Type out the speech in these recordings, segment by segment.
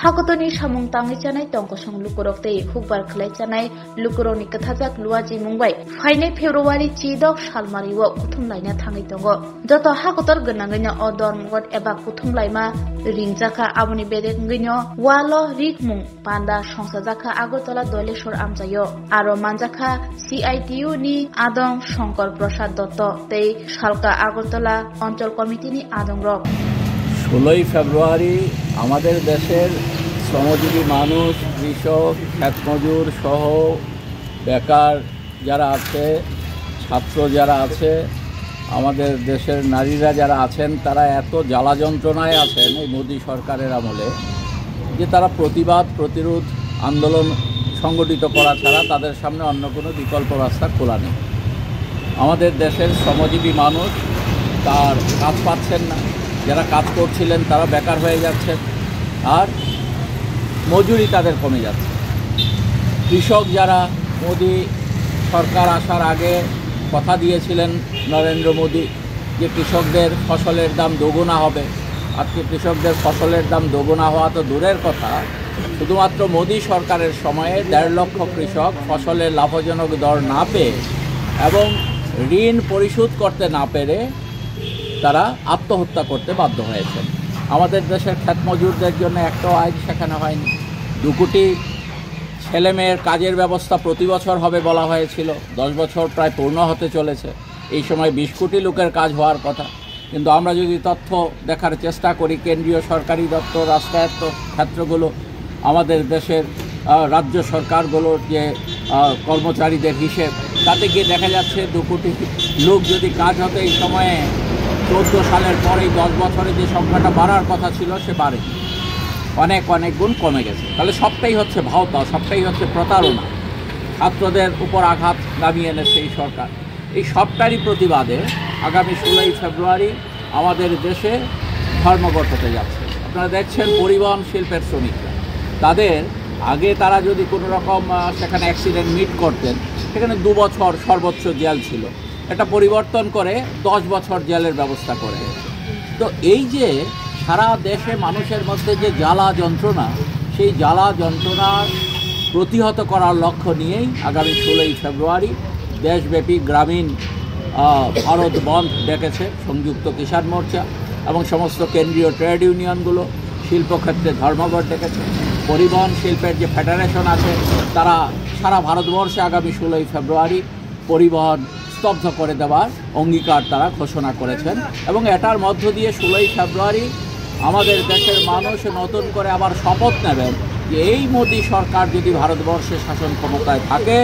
Hakotoni samung tangi chanai tongkosong lukurok tei hukbar khlai chanai lukurokni kathajak luaji mungbai phainai February 6 salmariwo kuthumlaina thangai tongo joto hakotor gwnangino odor mgot eba kuthumlaima ringjaka aboni bedek ngino walo rikmung panda songsajaka Agartala Doileshwar amjayo aro manjaka CITU ni adong Shankar Prasad Dotto tei Salka Agartala অঞ্চল committee ni adong rok 16 ফেব্রুয়ারি আমাদের দেশের শ্রমজীবী মানুষ, কৃষক, ক্ষেতমজুর সহ বেকার যারা আছে, ছাত্র যারা আছে, আমাদের দেশের নারীরা যারা আছেন, তারা এত জ্বালা যন্ত্রণায় আছেন এই মোদী সরকারের আমলে যে তারা প্রতিবাদ, প্রতিরোধ, আন্দোলন সংগঠিত করা ছাড়া তাদের সামনে অন্য কোনো বিকল্প রাস্তা খোলা নেই। আমাদের দেশের শ্রমজীবী মানুষ তার কাজ পাচ্ছেন না, যারা কাজ করছিলেন তারা বেকার হয়ে যাচ্ছেন, আর মজুরি তাদের কমে যাচ্ছে। কৃষক যারা মোদী সরকার আসার আগে কথা দিয়েছিলেন নরেন্দ্র মোদী যে কৃষকদের ফসলের দাম দুগুণা হবে, আজকে কৃষকদের ফসলের দাম দুগুণা হওয়া তো দূরের কথা, শুধুমাত্র মোদী সরকারের সময়ে 1.5 লক্ষ কৃষক ফসলের লাভজনক দর না পেয়ে এবং ঋণ পরিশোধ করতে না পেরে তারা আত্মহত্যা করতে বাধ্য হয়েছেন। আমাদের দেশের ক্ষেতমজুরদের জন্য একটাও আইন শেখানো হয়নি। 2 কোটি ছেলেমেয়ের কাজের ব্যবস্থা প্রতি বছর হবে বলা হয়েছিল, 10 বছর প্রায় পূর্ণ হতে চলেছে। এই সময় 20 কোটি লোকের কাজ হওয়ার কথা, কিন্তু আমরা যদি তথ্য দেখার চেষ্টা করি, কেন্দ্রীয় সরকারি দপ্তর, রাষ্ট্রায়ত্ত ক্ষেত্রগুলো, আমাদের দেশের রাজ্য সরকারগুলোর যে কর্মচারীদের হিসেব, তাতে গিয়ে দেখা যাচ্ছে 2 কোটি লোক যদি কাজ হতো এই সময়ে 14 সালের পরেই 10 বছরে যে সংখ্যাটা বাড়ার কথা ছিল সে বাড়ে অনেক গুণ কমে গেছে। তাহলে সবটাই হচ্ছে ভাওতা, সবটাই হচ্ছে প্রতারণা, ছাত্রদের উপর আঘাত নামিয়ে এনেছে এই সরকার। এই সবটারই প্রতিবাদে আগামী 16 ফেব্রুয়ারি আমাদের দেশে ধর্মঘট হতে যাচ্ছে। আপনারা দেখছেন পরিবহন শিল্পের শ্রমিকরা, তাদের আগে তারা যদি কোনো রকম সেখানে অ্যাক্সিডেন্ট মিট করতেন, সেখানে 2 বছর সর্বোচ্চ জেল ছিল, এটা পরিবর্তন করে 10 বছর জেলের ব্যবস্থা করে। তো এই যে সারা দেশে মানুষের মধ্যে যে জ্বালা যন্ত্রণা, সেই জ্বালা যন্ত্রণার প্রতিহত করার লক্ষ্য নিয়েই আগামী 16 ফেব্রুয়ারি দেশব্যাপী গ্রামীণ ভারত বন্ধ ডেকেছে সংযুক্ত কিষাণ মোর্চা এবং সমস্ত কেন্দ্রীয় ট্রেড ইউনিয়নগুলো। শিল্পক্ষেত্রে ধর্মঘট ডেকেছে। পরিবহন শিল্পের যে ফেডারেশন আছে তারা সারা ভারতবর্ষে আগামী 16 ফেব্রুয়ারি পরিবহন স্তব্ধ করে দেওয়ার অঙ্গীকার তারা ঘোষণা করেছেন, এবং এটার মধ্য দিয়ে 16 ফেব্রুয়ারি আমাদের দেশের মানুষ নতুন করে আবার শপথ নেবেন যে এই মোদী সরকার যদি ভারতবর্ষে শাসন ক্ষমতায় থাকে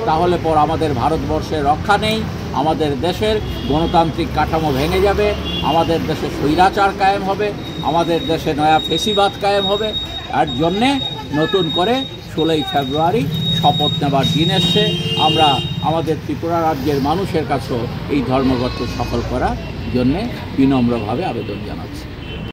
তাহলে পর আমাদের ভারতবর্ষের রক্ষা নেই, আমাদের দেশের গণতান্ত্রিক কাঠামো ভেঙে যাবে, আমাদের দেশে স্বৈরাচার কায়েম হবে, আমাদের দেশে নয়া ফেসিবাদ কায়েম হবে। এর জন্যে নতুন করে 16 ফেব্রুয়ারি শপথ নেবার দিন এসছে। আমরা আমাদের ত্রিপুরা রাজ্যের মানুষের কাছেও এই ধর্মঘটকে সফল করার জন্যে বিনম্রভাবে আবেদন জানাচ্ছি।